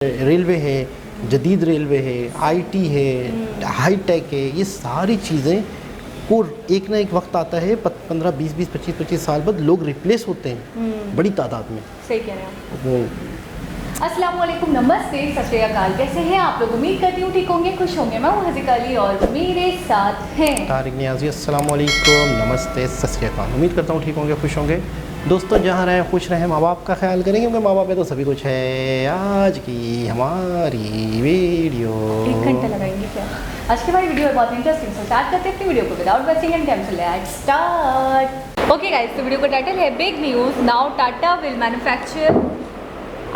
Railway है, जदीद railway है, आईटी है, हाई टेक है, ये सारी चीज़ें को एक ना एक वक्त आता है 15, 20, 25 साल बाद लोग रिप्लेस होते हैं बड़ी तादाद में। सही कह रहे हैं आप। अस्सलाम वालेकुम, नमस्ते, सत श्री अकाल। कैसे हैं आप लोग? उम्मीद करती हूँ ठीक होंगे, खुश होंगे। मैं हूँ हज़ीका अली और मेरे साथ हैं तारिक नियाज़ी। अस्सलाम वालेकुम, नमस्ते, सत श्री अकाल। उम्मीद करता हूँ ठीक होंगे, खुश होंगे। दोस्तों जहाँ रहें खुश रहें, माँ बाप का ख्याल करेंगे क्योंकि माँ बाप में तो सभी कुछ है। आज की हमारी वीडियो 1 घंटा लगाएंगे क्या? आज की हमारी वीडियो है बहुत इंटरेस्टिंग। सो स्टार्ट करते हैं अपनी वीडियो को without wasting and time. Let's start. Okay guys, तो वीडियो का टाइटल है big news, now Tata will manufacture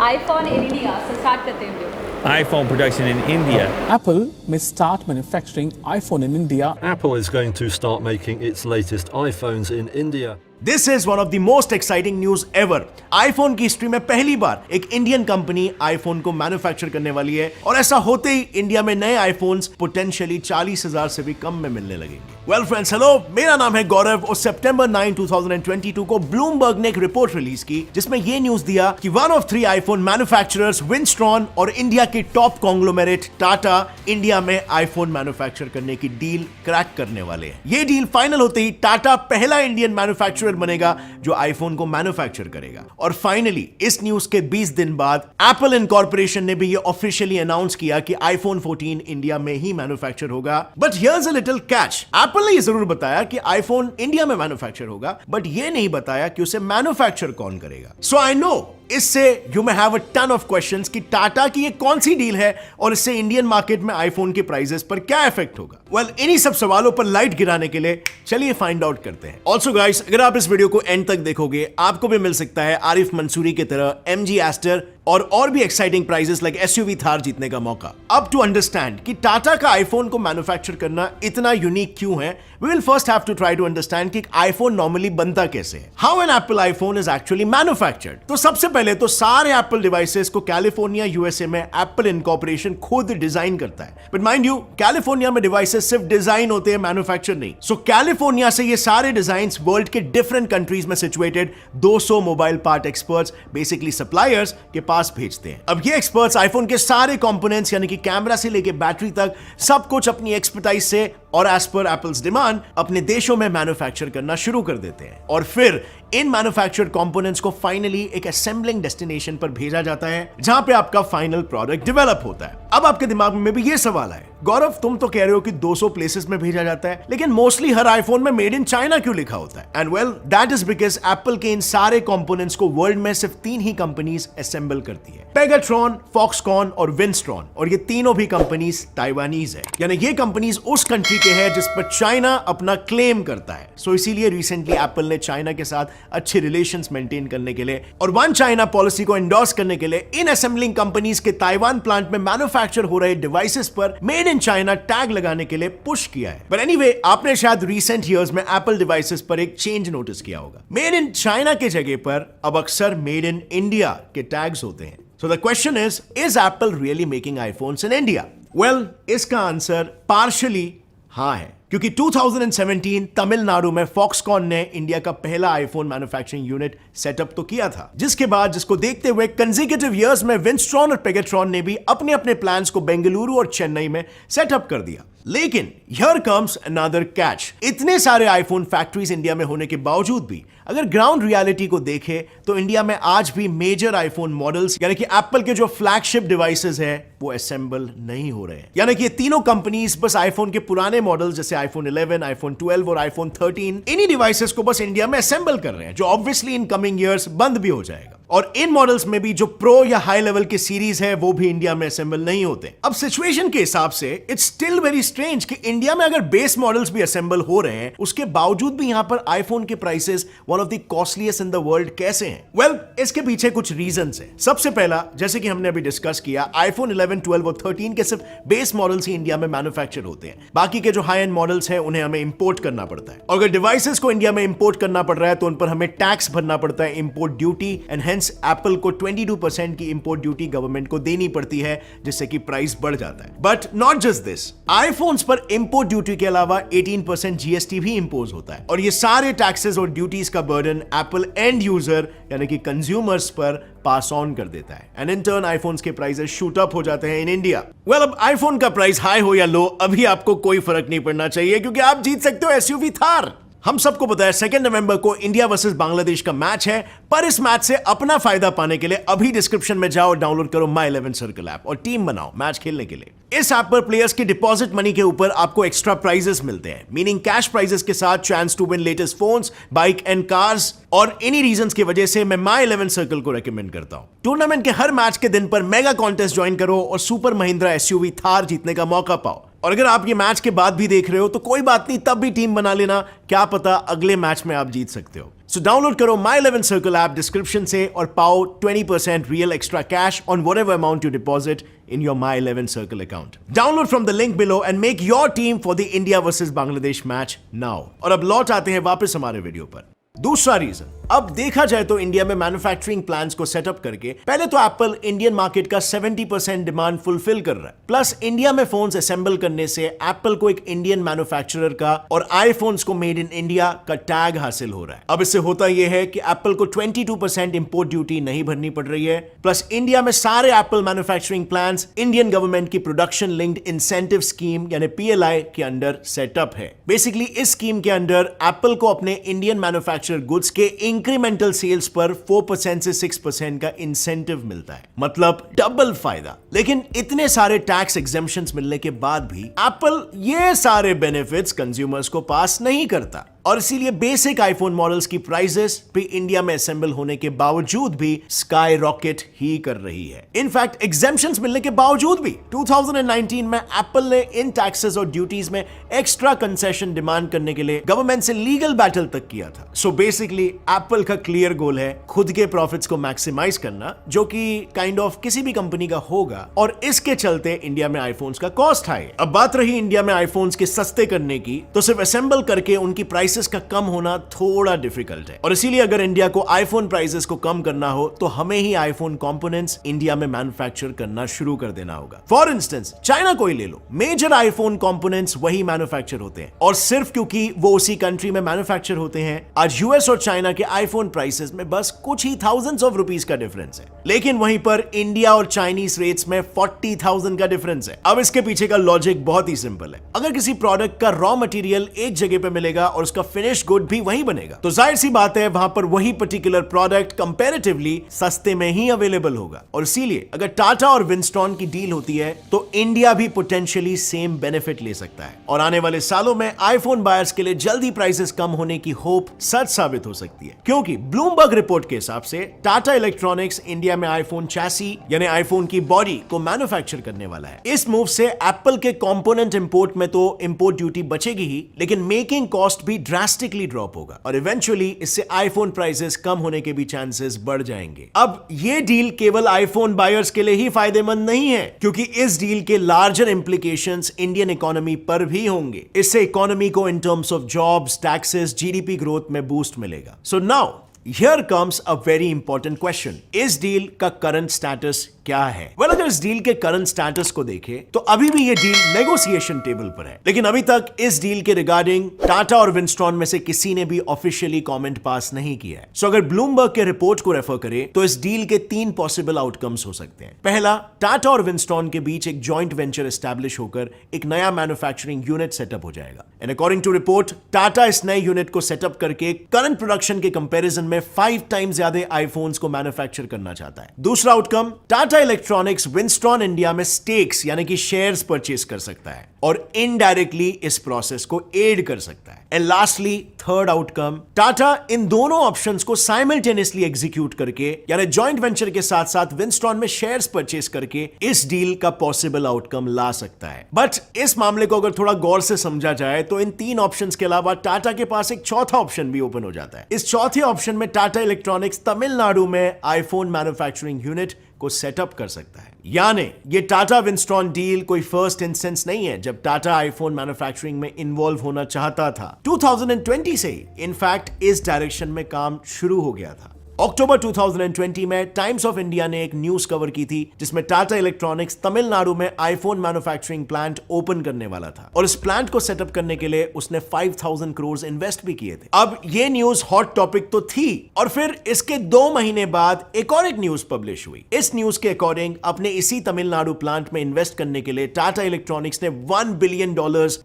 iPhone in India। So start करते हैं video. iPhone production in India. Apple may start manufacturing iPhone in India. Apple is going to start making its latest iPhones in India. This is one of the most exciting news ever. IPhone की history में पहली बार एक Indian company iPhone को manufacture करने वाली है और ऐसा होते ही इंडिया में नए आईफोन्स पोटेंशियली 40,000 से भी कम में मिलने लगेंगे। वेल फ्रेंड्स, हेलो, मेरा नाम है गौरव और सितंबर 9, 2022 को ब्लूमबर्ग ने एक रिपोर्ट रिलीज की जिसमें यह न्यूज दिया कि 1 of 3 आईफोन मैन्युफैक्चरर्स विंस्ट्रॉन और इंडिया के टॉप कॉन्ग्लोमेरेट टाटा इंडिया में आईफोन मैन्युफैक्चर करने की डील क्रैक करने वाले हैं। ये डील फाइनल होते ही टाटा पहला इंडियन मैन्युफैक्चरर बनेगा जो आईफोन को मैन्युफैक्चर करेगा। और फाइनली इस न्यूज के 20 दिन बाद एप्पल इनकॉर्पोरेशन ने भी ये ऑफिशियली अनाउंस किया कि आईफोन 14 इंडिया में ही मैन्युफैक्चर होगा। But here's a little catch. Apple ने ये जरूर बताया कि आईफोन इंडिया में मैन्युफैक्चर होगा, बट ये नहीं बताया कि उसे मैन्युफैक्चर कौन करेगा। सो आई नो इससे you may have a ton of questions कि टाटा की ये कौन सी डील है और इससे इंडियन मार्केट में आईफोन के प्राइसेस पर क्या इफेक्ट होगा। वेल, इन्हीं सब सवालों पर लाइट गिराने के लिए चलिए फाइंड आउट करते हैं। ऑल्सो गाइस, अगर आप इस वीडियो को एंड तक देखोगे आपको भी मिल सकता है आरिफ मंसूरी की तरह MG एस्टर और भी exciting prices like SUV Thar जीतने का मौका। अब टू अंडरस्टैंड कि टाटा का आईफोन को मैन्युफैक्चर करना इतना यूनिक क्यों है, we will first have to try to understand कि आईफोन नॉर्मली बनता कैसे है, how an Apple iPhone is actually manufactured. तो सबसे पहले तो सारे एप्पल डिवाइसेस को कैलिफोर्निया USA में एप्पल इनकॉर्पोरेशन खुद डिजाइन करता है। बट माइंड यू, कैलिफोर्निया में डिवाइसेस सिर्फ डिजाइन होते हैं, मैन्युफैक्चर नहीं। सो कैलिफोर्निया से ये सारे डिजाइंस वर्ल्ड के डिफरेंट कंट्रीज में situated 200 mobile part experts, basically suppliers के पास भेजते हैं। अब ये एक्सपर्ट्स आईफोन के सारे कंपोनेंट्स यानी कि कैमरा से लेके बैटरी तक सब कुछ अपनी एक्सपर्टाइज से और एज पर एप्पल्स डिमांड अपने देशों में मैन्युफैक्चर करना शुरू कर देते हैं और फिर इन मैन्युफैक्चर्ड कंपोनेंट्स को फाइनली एक असेंबलिंग डेस्टिनेशन पर भेजा जाता है जहां पे आपका फाइनल प्रोडक्ट डेवलप होता है। अब आपके दिमाग में भी ये सवाल है, गौरव तुम तो कह रहे हो कि 200 प्लेसेस में भेजा जाता है, लेकिन मोस्टली हर आईफोन में मेड इन चाइना क्यों लिखा होता है? And well, that is because Apple के इन सारे कंपोनेंट्स को वर्ल्ड में सिर्फ 3 ही कंपनीज असेंबल करती है, पेगाट्रॉन, फॉक्सकॉन और विंस्ट्रॉन। और ये तीनों भी कंपनीज ताइवानीज है, यानी ये कंपनीज उस कंट्री के हैं जिस पर चाइना अपना क्लेम करता है। सो इसीलिए रिसेंटली एप्पल ने चाइना के साथ अच्छे रिलेशंस मेंटेन करने के लिए और वन चाइना पॉलिसी को एंडोर्स करने के लिए इन असेंबलिंग कंपनीज के ताइवान प्लांट में मैन्युफैक्चर हो रहे डिवाइसेस पर मेड इन चाइना टैग लगाने के लिए पुश किया है। बट एनीवे, आपने शायद रिसेंट ईयर्स में एप्पल डिवाइसेस पर एक चेंज नोटिस किया होगा। मेड इन चाइना के जगह पर अब अक्सर मेड इन इंडिया के टैग्स होते हैं। So the question is Apple really making iPhones in India? Well, इसका आंसर पार्शियली हाँ है, क्योंकि 2017 तमिलनाडु में फॉक्सकॉन ने इंडिया का पहला आईफोन मैन्युफैक्चरिंग यूनिट सेटअप तो किया था, जिसको देखते हुए कंसेक्यूटिव इयर्स में विंस्ट्रॉन और पेगाट्रॉन ने भी अपने अपने प्लान्स को बेंगलुरु और चेन्नई में सेटअप कर दिया। लेकिन हियर कम्स अनदर कैच। इतने सारे आईफोन फैक्ट्रीज इंडिया में होने के बावजूद भी अगर ग्राउंड रियलिटी को देखें तो इंडिया में आज भी मेजर आईफोन मॉडल्स यानी कि एप्पल के जो फ्लैगशिप डिवाइसेस हैं वो असेंबल नहीं हो रहे हैं। यानी कि ये तीनों कंपनीज बस आईफोन के पुराने मॉडल्स जैसे आईफोन 11, आईफोन 12 और आईफोन 13 इन्हीं डिवाइसेस को बस इंडिया में असेंबल कर रहे हैं, जो ऑब्वियसली इन कमिंग ईयर्स बंद भी हो जाएगा। और इन मॉडल्स में भी जो प्रो या हाई लेवल के सीरीज है वो भी इंडिया में असेंबल नहीं होते। अब सिचुएशन के हिसाब से इट्स स्टिल वेरी स्ट्रेंज कि इंडिया में अगर बेस मॉडल्स भी असेंबल हो रहे हैं उसके बावजूद भी यहां पर आईफोन के prices one of the costliest in the world कैसे हैं? वेल, इसके पीछे कुछ रीजंस हैं। सबसे पहला, जैसे कि हमने अभी डिस्कस किया, आईफोन 11, 12 और 13 के सिर्फ बेस मॉडल्स ही इंडिया में मैन्युफैक्चर होते हैं। बाकी के जो हाई एंड मॉडल्स हैं उन्हें हमें इंपोर्ट करना पड़ता है। और अगर डिवाइसेस को इंडिया में इंपोर्ट करना पड़ रहा है तो उन पर हमें टैक्स भरना पड़ता है, import duty, and hence hence Apple को 22% की इंपोर्ट ड्यूटी गवर्नमेंट को देनी पड़ती है, जिससे कि प्राइस बढ़ जाता है। But not just this, iPhones पर इंपोर्ट ड्यूटी के अलावा 18% जीएसटी भी इंपोज होता है, और ये सारे टैक्सेस और ड्यूटीज का बर्डन एप्पल एंड यूजर यानी कि कंज्यूमर्स पर पास ऑन कर देता है, एंड इन टर्न आईफोन्स के प्राइसेस शूट अप हो जाते हैं इन इंडिया। वेल, अब आईफोन का प्राइस हाई हो या लो, अभी आपको कोई फर्क नहीं पड़ना चाहिए, क्योंकि आप जीत सकते हो एसयूवी थार। हम सबको पता है 2 नवंबर को इंडिया वर्सेस बांग्लादेश का मैच है, पर इस मैच से अपना फायदा पाने के लिए अभी डिस्क्रिप्शन में जाओ, डाउनलोड करो माई 11 सर्कल ऐप और टीम बनाओ मैच खेलने के लिए। इस ऐप पर प्लेयर्स की डिपॉजिट मनी के ऊपर आपको एक्स्ट्रा प्राइजेस मिलते हैं, मीनिंग कैश प्राइजेस के साथ chance to win latest phones, bike and cars. और इन्हीं रीजंस की वजह से मैं माई 11 सर्कल को रेकमेंड करता हूं। टूर्नामेंट के हर मैच के दिन पर मेगा कॉन्टेस्ट ज्वाइन करो और सुपर महिंद्रा एसयूवी थार जीतने का मौका पाओ। और अगर आप ये मैच के बाद भी देख रहे हो तो कोई बात नहीं, तब भी टीम बना लेना, क्या पता अगले मैच में आप जीत सकते हो। सो डाउनलोड करो माई 11 सर्कल ऐप डिस्क्रिप्शन से और पाओ 20% real extra cash on whatever amount you deposit in your My 11 Circle account. Download from the link below and make your team for the India versus Bangladesh match now. और अब लौट आते हैं वापस हमारे वीडियो पर। दूसरा रीजन, अब देखा जाए तो इंडिया में मैन्युफैक्चरिंग प्लांट्स को सेटअप करके पहले तो एप्पल इंडियन मार्केट का 70% डिमांड फुलफिल कर रहा है, प्लस इंडिया में फोन्स असेंबल करने से एप्पल को एक इंडियन मैन्युफैक्चरर का और आईफोन्स को मेड इन इंडिया का टैग हासिल हो रहा है। अब इससे होता यह है कि एप्पल को 22% इंपोर्ट ड्यूटी नहीं भरनी पड़ रही है, प्लस इंडिया में सारे Apple manufacturing plants Indian government की प्रोडक्शन लिंक्ड इंसेंटिव स्कीम यानी PLI के अंडर सेटअप है। बेसिकली इस स्कीम के अंडर एप्पल को अपने इंडियन मैन्युफैक्चर गुड्स के इंक्रीमेंटल सेल्स पर 4% से 6% का इंसेंटिव मिलता है, मतलब डबल फायदा। लेकिन इतने सारे टैक्स एग्जेम्पशंस मिलने के बाद भी एप्पल ये सारे बेनिफिट्स कंज्यूमर्स को पास नहीं करता, और इसीलिए बेसिक आईफोन मॉडल्स की प्राइसेस भी इंडिया में असेंबल होने के बावजूद भी स्काई रॉकेट ही कर रही है। इनफैक्ट एग्जेम्पशंस मिलने के बावजूद भी 2019 में एप्पल ने इन टैक्सेस और ड्यूटीज में एक्स्ट्रा कंसेशन डिमांड करने के लिए गवर्नमेंट से लीगल बैटल तक किया था। सो बेसिकली एप्पल का क्लियर गोल है खुद के प्रॉफिट्स को मैक्सिमाइज करना, जो कि काइंड ऑफ किसी भी कंपनी का होगा, और इसके चलते इंडिया में आईफोन्स का कॉस्ट हाई। अब बात रही इंडिया में आईफोन्स के सस्ते करने की, तो सिर्फ असेंबल करके उनकी प्राइस का कम होना थोड़ा डिफिकल्ट है, और इसीलिए अगर इंडिया को आईफोन प्राइसेस को कम करना हो तो हमें ही आईफोन कंपोनेंट्स इंडिया में मैन्युफैक्चर करना शुरू कर देना होगा। फॉर इंस्टेंस चाइना को ही ले लो, मेजर आईफोन कंपोनेंट्स वही मैन्युफैक्चर होते हैं, और सिर्फ क्योंकि वो उसी कंट्री में मैन्युफैक्चर होते हैं, आज यूएस और चाइना के आईफोन प्राइसेस में बस कुछ ही थाउजेंड्स ऑफ रुपीस का डिफरेंस है, लेकिन वहीं पर इंडिया और चाइनीज रेट्स में 40,000 का डिफरेंस है। अब इसके पीछे का लॉजिक बहुत ही सिंपल है, अगर किसी प्रोडक्ट का रॉ मटेरियल एक जगह पे मिलेगा और उसका फिनिश गुड भी वहीं बनेगा, तो जाहिर सी बात है वहां पर वही पर्टिकुलर प्रोडक्ट कंपैरेटिवली सस्ते में ही अवेलेबल होगा। और इसीलिए अगर टाटा और विंस्टॉन की डील होती है तो इंडिया भी पोटेंशियली सेम बेनिफिट ले सकता है, और आने वाले सालों में आईफोन बायर्स के लिए जल्दी प्राइसेस कम होने की होप सच साबित हो सकती है, क्योंकि ब्लूमबर्ग रिपोर्ट के हिसाब से टाटा इलेक्ट्रॉनिक्स इंडिया में आईफोन चैसी यानी आईफोन की बॉडी को मैन्युफैक्चर करने वाला है। इस मूव से एप्पल के कंपोनेंट इंपोर्ट में तो इंपोर्ट ड्यूटी बचेगी ही, लेकिन मेकिंग कॉस्ट भी ड्रास्टिकली ड्रॉप होगा, और इवेंचुअली इससे आईफोन प्राइसेस कम होने के भी चांसेस बढ़ जाएंगे। अब ये डील केवल आईफोन बायर्स के लिए ही फायदेमंद नहीं है, क्योंकि इस डील के लार्जर इंप्लीकेशंस इंडियन इकोनॉमी पर भी होंगे। इससे इकोनॉमी को in terms of jobs, taxes, GDP growth में बूस्ट मिलेगा। So now here comes a very important question, इस डील का करंट स्टेटस क्या है? वेल, अगर इस डील के करंट स्टेटस को देखें तो अभी भी ये डील नेगोशिएशन टेबल पर है, लेकिन अभी तक इस डील के रिगार्डिंग टाटा और विंस्टॉन में से किसी ने भी ऑफिशियली कमेंट पास नहीं किया है। सो अगर ब्लूमबर्ग के रिपोर्ट को रेफर करें तो इस डील के 3 पॉसिबल आउटकम्स हो सकते हैं। पहला, टाटा और विंस्टॉन के बीच एक जॉइंट वेंचर एस्टैब्लिश होकर एक नया मैन्युफैक्चरिंग यूनिट सेटअप हो जाएगा, and according to report Tata इस नए यूनिट को सेटअप करके करंट प्रोडक्शन के कंपैरिजन में 5 टाइम्स ज्यादा आईफोन्स को मैन्युफैक्चर करना चाहता है। दूसरा आउटकम, टाटा इलेक्ट्रॉनिक्स विंस्टॉन इंडिया में स्टेक्स यानी कि शेयर्स परचेस कर सकता है और इनडायरेक्टली इस प्रोसेस को एड कर सकता है। एंड लास्टली थर्ड आउटकम, टाटा इन दोनों ऑप्शंस को साइमल्टेनियसली एग्जीक्यूट करके यानी जॉइंट वेंचर के साथ साथ विंस्टॉन में शेयर्स परचेस करके इस डील का पॉसिबल आउटकम ला सकता है। बट इस मामले को अगर थोड़ा गौर से समझा जाए तो इन 3 ऑप्शंस के अलावा टाटा के पास एक चौथा ऑप्शन भी ओपन हो जाता है। इस चौथे ऑप्शन में टाटा इलेक्ट्रॉनिक्स तमिलनाडु में आईफोन मैन्युफैक्चरिंग यूनिट को सेटअप कर सकता है। यानी ये टाटा विंस्टॉन डील कोई फर्स्ट इंस्टेंस नहीं है जब टाटा आईफोन मैन्युफैक्चरिंग में इन्वॉल्व होना चाहता था। 2020 से ही इनफैक्ट इस डायरेक्शन में काम शुरू हो गया था। अक्टूबर 2020 में टाइम्स ऑफ इंडिया ने एक न्यूज कवर की थी जिसमें टाटा इलेक्ट्रॉनिक्स तमिलनाडु में आईफोन मैन्युफैक्चरिंग प्लांट ओपन करने वाला था और इस प्लांट को सेटअप करने के लिए उसने 5,000 करोड़ इन्वेस्ट भी किए थे। अब ये न्यूज हॉट टॉपिक तो थी और फिर इसके 2 महीने बाद एक और एक न्यूज पब्लिश हुई। इस न्यूज के अकॉर्डिंग अपने इसी तमिलनाडु प्लांट में इन्वेस्ट करने के लिए टाटा इलेक्ट्रॉनिक्स ने $1 बिलियन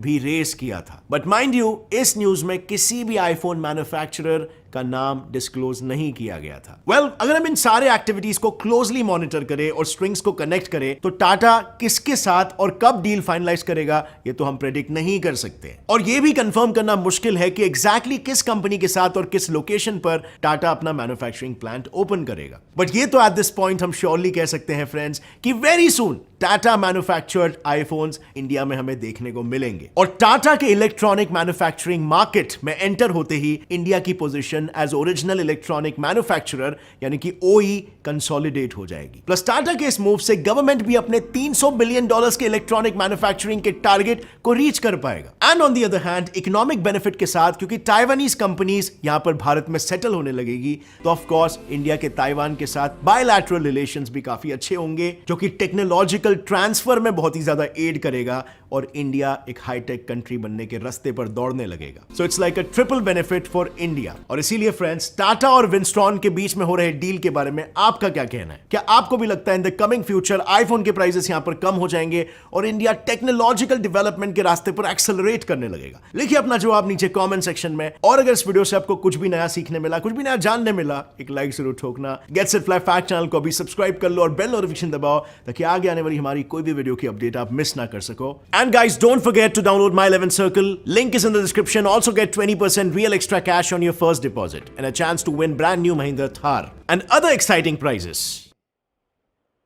भी रेस किया था। बट माइंड यू, इस न्यूज में किसी भी आईफोन मैन्युफैक्चरर का नाम डिस्क्लोज नहीं किया गया था। अगर हम इन सारे एक्टिविटीज को क्लोजली मॉनिटर करें और स्ट्रिंग्स को कनेक्ट करें तो टाटा किसके साथ और कब डील फाइनलाइज करेगा ये तो हम प्रेडिक्ट नहीं कर सकते और ये भी कंफर्म करना मुश्किल है कि एग्जैक्टली किस कंपनी के साथ और किस लोकेशन पर टाटा अपना मैन्युफैक्चरिंग प्लांट ओपन करेगा। बट ये तो एट दिस पॉइंट हम श्योरली कह सकते हैं फ्रेंड्स कि very soon Tata manufactured iPhones India में हमें देखने को मिलेंगे और टाटा के इलेक्ट्रॉनिक मैन्युफैक्चरिंग मार्केट में एंटर होते ही इंडिया की position as original electronic manufacturer यानी कि ओई कंसोलिडेट हो जाएगी। प्लस टाटा के इस मूव से गवर्नमेंट भी अपने $300 बिलियन के इलेक्ट्रॉनिक मैन्युफैक्चरिंग के टारगेट को रीच कर पाएगा। And on the other hand economic benefit के साथ क्योंकि ताइवानीज कंपनीज यहां पर भारत में सेटल होने लगेगी तो ऑफ कोर्स इंडिया के ताइवान के साथ बायलैटरल रिलेशंस भी काफी अच्छे होंगे जो कि टेक्नोलॉजिकल ट्रांसफर में बहुत ही ज्यादा एड करेगा और इंडिया एक हाईटेक कंट्री बनने के रास्ते पर दौड़ने लगेगा। So it's like a triple benefit for India. और इसीलिए फ्रेंड्स, टाटा और विंस्ट्रॉन के बीच में हो रहे डील के बारे में आपका क्या कहना है? क्या आपको भी लगता है in the coming future iPhone के प्राइसेस यहां पर कम हो जाएंगे और इंडिया टेक्नोलॉजिकल डेवलपमेंट के रास्ते पर एक्सेलरेट करने लगेगा? लिखिए अपना जवाब नीचे कमेंट सेक्शन में। और अगर इस वीडियो से आपको कुछ भी नया सीखने मिला, कुछ भी नया जानने मिला, एक लाइक जरूर ठोकना। Gets it fly fact channel को भी सब्सक्राइब कर लो और बेल नोटिफिकेशन दबाओ ताकि आगे आने वाली हमारी कोई भी वीडियो की अपडेट आप मिस ना कर सको। And guys, don't forget to download My 11 Circle. Link is in the description. Also get 20% real extra cash on your first deposit and a chance to win brand new Mahindra Thar and other exciting prizes.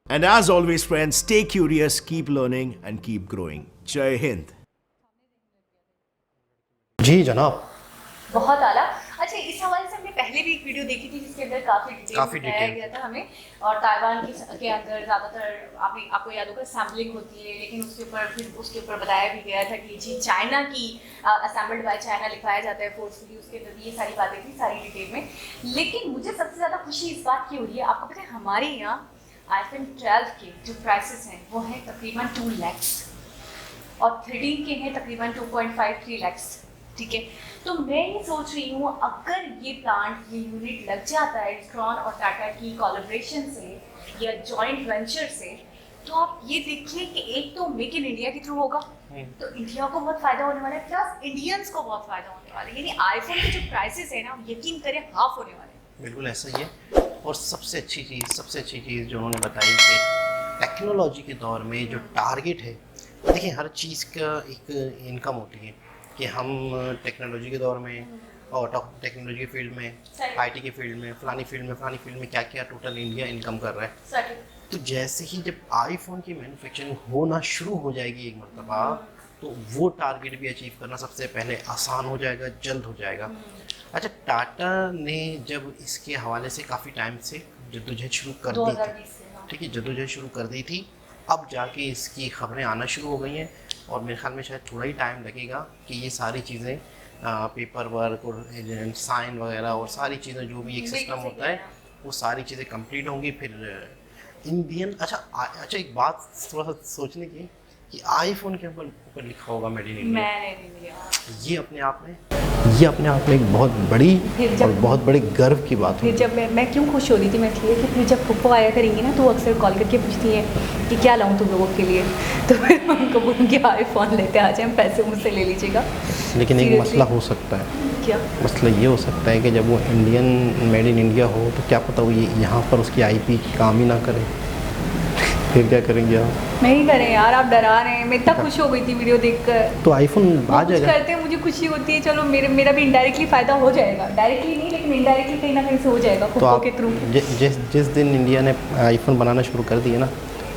And as always friends, stay curious, keep learning and keep growing. Jai Hind. जी जनाब। बहुत आला। अच्छा, इस हवाले से हमने पहले भी एक वीडियो देखी थी जिसके अंदर काफी डिटेल गया था हमें, और ताइवान के अंदर ज़्यादातर आपको याद होगा सैम्पलिंग होती है, लेकिन उसके ऊपर बताया भी गया था कि जी चाइना की असेंबल्ड बाय चाइना लिखवाया जाता है फोर्सफुली, उसके अंदर ये सारी बातें थी सारी डिटेल में। लेकिन मुझे सबसे ज़्यादा खुशी इस बात की हो रही है, आपको पता है हमारे यहाँ iPhone 12 के जो प्राइसेस हैं वो हैं तकरीबन 2 लाख और 13 के हैं तकरीबन 2.53 लाख। ठीक है, तो मैं ये सोच रही हूँ अगर ये प्लांट, ये यूनिट लग जाता है स्ट्रॉन और टाटा की कोलैबोरेशन से या जॉइंट वेंचर से, तो आप ये देखिए कि एक तो मेक इन इंडिया के थ्रू होगा तो इंडिया को बहुत फायदा होने वाला है, प्लस इंडियंस को बहुत फायदा होने वाला है। यानी आईफोन के जो प्राइसेस है ना, यकीन करें हाफ होने वाले हैं। बिल्कुल ऐसा ही है। और सबसे अच्छी चीज़ जो उन्होंने बताई कि टेक्नोलॉजी के दौर में जो टारगेट है, देखिए हर चीज़ का एक इनकम होती है कि हम टेक्नोलॉजी के दौर में और टेक्नोलॉजी के फील्ड में, आईटी के फील्ड में, फलानी फील्ड में क्या क्या टोटल इंडिया इनकम कर रहा है। तो जैसे ही जब आईफोन की मैन्युफैक्चरिंग होना शुरू हो जाएगी एक मरतबा, तो वो टारगेट भी अचीव करना सबसे पहले आसान हो जाएगा, जल्द हो जाएगा। अच्छा, टाटा ने जब इसके हवाले से काफ़ी टाइम से जद्दोजहद शुरू कर दी थी, ठीक है, जद्दोजहद शुरू कर दी थी, अब जाके इसकी खबरें आना शुरू हो गई हैं और मेरे ख्याल में शायद थोड़ा ही टाइम लगेगा कि ये सारी चीज़ें पेपर वर्क और साइन वगैरह और सारी चीज़ें जो भी एक सिस्टम होता है वो सारी चीज़ें कंप्लीट होंगी। फिर इंडियन अच्छा एक बात थोड़ा सा सोचने की कि आईफोन के ऊपर लिखा होगा मेड इन इंडिया, ये अपने आप में एक बहुत बड़ी और बहुत बड़े गर्व की बात है। फिर जब मैं क्यों खुश हो रही थी, मैं इसलिए कि फिर जब फुप्पो आया करेंगी ना तो वो अक्सर कॉल करके पूछती हैं कि क्या लाऊं तुम लोगों के लिए, तो फिर मैं उनको बोलूँगी आईफोन लेते आ जाएं, पैसे मुझसे ले लीजिएगा। लेकिन एक मसला हो सकता है। क्या मसला ये हो सकता है कि जब वो इंडियन मेड इन इंडिया हो तो क्या पता वो ये यहाँ पर उसकी आईपी काम ही ना करे, फिर क्या करेंगे आप? नहीं करें यार, आप डरा रहे हैं। मैं इतना खुश हो गई थी वीडियो देखकर। तो आईफोन आ जाएगा, करते हैं मुझे खुशी होती है, चलो मेरा भी इनडायरेक्टली फ़ायदा हो जाएगा, डायरेक्टली नहीं लेकिन इनडायरेक्टली कहीं ना कहीं से हो जाएगा फुप्पो के थ्रू। जिस दिन इंडिया ने आईफोन बनाना शुरू कर दिया ना,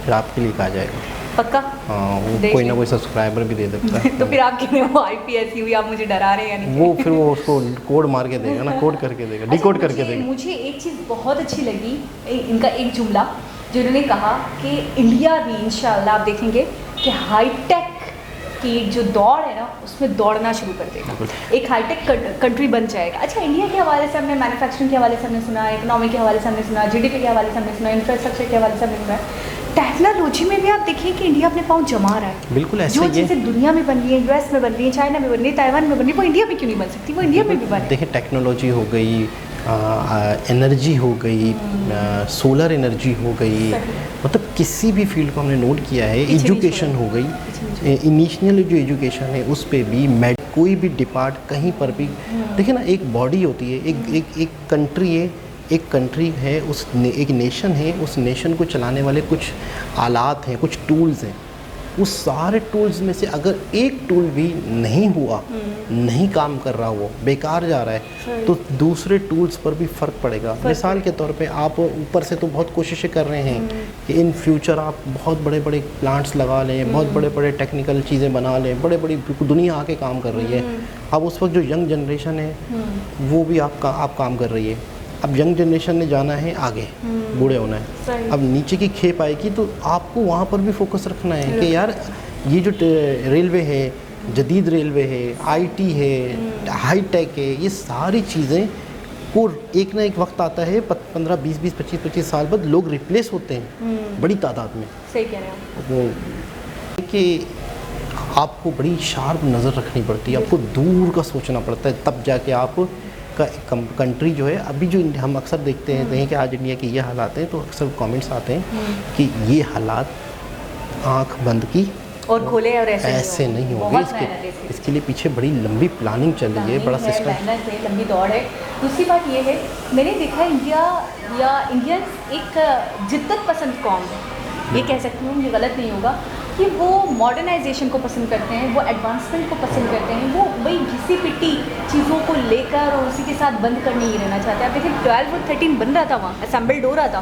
फिर आपके लिए आ जाएगा पक्का। हाँ, वो कोई ना कोई सब्सक्राइबर भी दे सकता है। तो फिर आप कहते हैं वो आईपी ऐसी हुई, आप मुझे डरा रहे हैं यानी वो फिर वो उसको कोड मार के देगा ना, कोड करके देगा, डिकोड करके देगा। मुझे एक चीज़ बहुत अच्छी लगी, इनका एक जुमला जो उन्होंने कहा कि इंडिया भी इंशाल्लाह आप देखेंगे कि हाईटेक स्पीड, जो दौड़ है ना, उसमें दौड़ना शुरू कर देगा, एक हाईटेक कंट्री बन जाएगा। अच्छा, इंडिया के हवाले से हमने मैन्युफैक्चरिंग के हवाले से हमने सुना, इकोनॉमी के हवाले से हमने सुना, जीडीपी के हवाले से हमने सुना, इंफ्रास्ट्रक्चर के हवाले से हमने सुना, टेक्नोलॉजी में भी आप देखिए कि इंडिया अपने पाँव जमा रहा है। बिल्कुल ऐसे जो ही है। चीज़ें दुनिया में बन रही है, यूएस में बन रही है, चाइना में बन रही है, ताइवान में बन रही है, वो इंडिया में क्यों नहीं बन सकती? वो इंडिया में भी बने। देखिए टेक्नोलॉजी हो गई, एनर्जी हो गई, सोलर एनर्जी हो गई, मतलब किसी भी फील्ड को हमने नोट किया है। एजुकेशन हो गई, इनिशियल जो एजुकेशन है उस पे भी कोई भी डिपार्ट कहीं पर भी देखिए ना, एक बॉडी होती है, एक कंट्री है, एक कंट्री है, एक नेशन है, उस नेशन को चलाने वाले कुछ आलात हैं, कुछ टूल्स हैं। उस सारे टूल्स में से अगर एक टूल भी नहीं हुआ, नहीं काम कर रहा, वो बेकार जा रहा है, तो दूसरे टूल्स पर भी फ़र्क पड़ेगा। मिसाल के तौर पे आप ऊपर से तो बहुत कोशिशें कर रहे हैं कि इन फ्यूचर आप बहुत बड़े बड़े प्लांट्स लगा लें, बहुत बड़े बड़े टेक्निकल चीज़ें बना लें, बड़े बड़ी दुनिया आके काम कर रही है। अब उस वक्त जो यंग जनरेशन है वो भी आप काम कर रही है। अब यंग जनरेशन ने जाना है आगे, बूढ़े होना है, अब नीचे की खेप आएगी, तो आपको वहाँ पर भी फोकस रखना है कि यार ये जो रेलवे है, जदीद रेलवे है, आईटी है, हाई टेक है, ये सारी चीज़ें को एक ना एक वक्त आता है 15, 20, 25 साल बाद लोग रिप्लेस होते हैं बड़ी तादाद में। सही कह रहे हैं वो कि आपको बड़ी शार्प नज़र रखनी पड़ती है, आपको दूर का सोचना पड़ता है, तब जाके आप का कंट्री जो है, अभी जो हम अक्सर देखते हैं कि आज इंडिया के ये हालात हैं, तो अक्सर कमेंट्स आते हैं कि ये हालात आंख बंद की और खोले और ऐसे नहीं होंगे। इसके लिए पीछे बड़ी लंबी प्लानिंग चल रही है, बड़ा सिस्टम, मेहनत है, लंबी दौड़ है। दूसरी बात ये है, मैंने देखा है इंडिया एक जिद्दत पसंद कौम है, ये कह सकती हूँ, ये गलत नहीं होगा, कि वो मॉडर्नाइजेशन को पसंद करते हैं, वो एडवांसमेंट को पसंद करते हैं, वो वही घिसी पिटी चीज़ों को लेकर और उसी के साथ बंद कर नहीं रहना चाहते। आप देखिए 12 और 13 बन रहा था, वहाँ असेंबल्ड हो रहा था,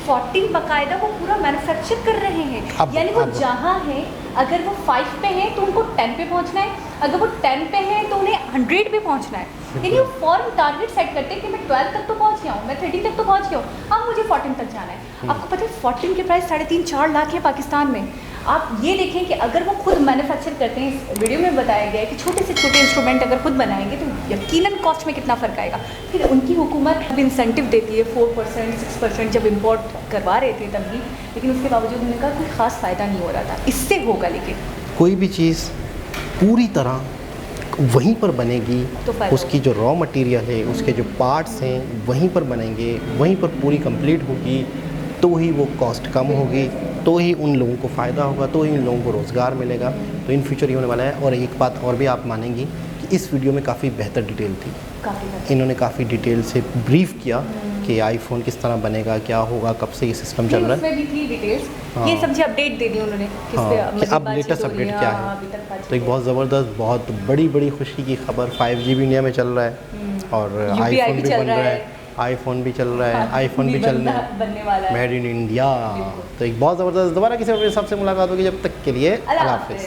14 बाकायदा वो पूरा मैन्युफैक्चर कर रहे हैं। यानी वो जहाँ है, अगर वो 5 पे हैं तो उनको 10 पे पहुँचना है, अगर वो 10 पे हैं तो उन्हें 100 पे पहुँचना है। यानी वो फॉरन टारगेट सेट करते हैं कि मैं 12 तक तो पहुँच गया हूँ, मैं 13 तक तो पहुँच गया हूँ, अब मुझे 14 तक जाना है। आपको पता है 14 के प्राइस 3.5-4 लाख है पाकिस्तान में। आप ये देखें कि अगर वो खुद मैन्युफैक्चर करते हैं, इस वीडियो में बताया गया है कि छोटे से छोटे इंस्ट्रूमेंट अगर खुद बनाएंगे तो यकीनन कॉस्ट में कितना फ़र्क आएगा। फिर उनकी हुकूमत अब इंसेंटिव देती है 4%, 6% जब इंपोर्ट करवा रहे थे तब भी, लेकिन उसके बावजूद उन्होंने कहा कोई ख़ास फ़ायदा नहीं हो रहा था। इससे होगा, लेकिन कोई भी चीज़ पूरी तरह वहीं पर बनेगी, तो उसकी जो रॉ मटेरियल है, उसके जो पार्ट्स हैं वहीं पर बनेंगे, वहीं पर पूरी कंप्लीट होगी, तो ही वो कॉस्ट कम होगी, तो ही उन लोगों को फ़ायदा होगा, तो ही उन लोगों को रोज़गार मिलेगा। तो इन फ्यूचर ये होने वाला है। और एक बात और भी आप मानेंगी कि इस वीडियो में काफ़ी बेहतर डिटेल थी, इन्होंने काफ़ी डिटेल से ब्रीफ किया कि आईफोन किस तरह बनेगा, क्या होगा, कब से ये सिस्टम चल रहा है। उसमें भी थी डिटेल्स, ये सब अपडेट दे दी उन्होंने कि अब लेटेस्ट अपडेट क्या है। तो एक बहुत ज़बरदस्त, बहुत बड़ी खुशी की खबर, 5G भी इंडिया में चल रहा है और आईफोन भी बन रहा है, आईफोन भी चल रहा है, आईफोन भी बनने वाला है, मेड इन इंडिया। तो एक बहुत ज़बरदस्त, दोबारा किसी और सबसे मुलाकात होगी, जब तक के लिए अल्लाह हाफ़िज़।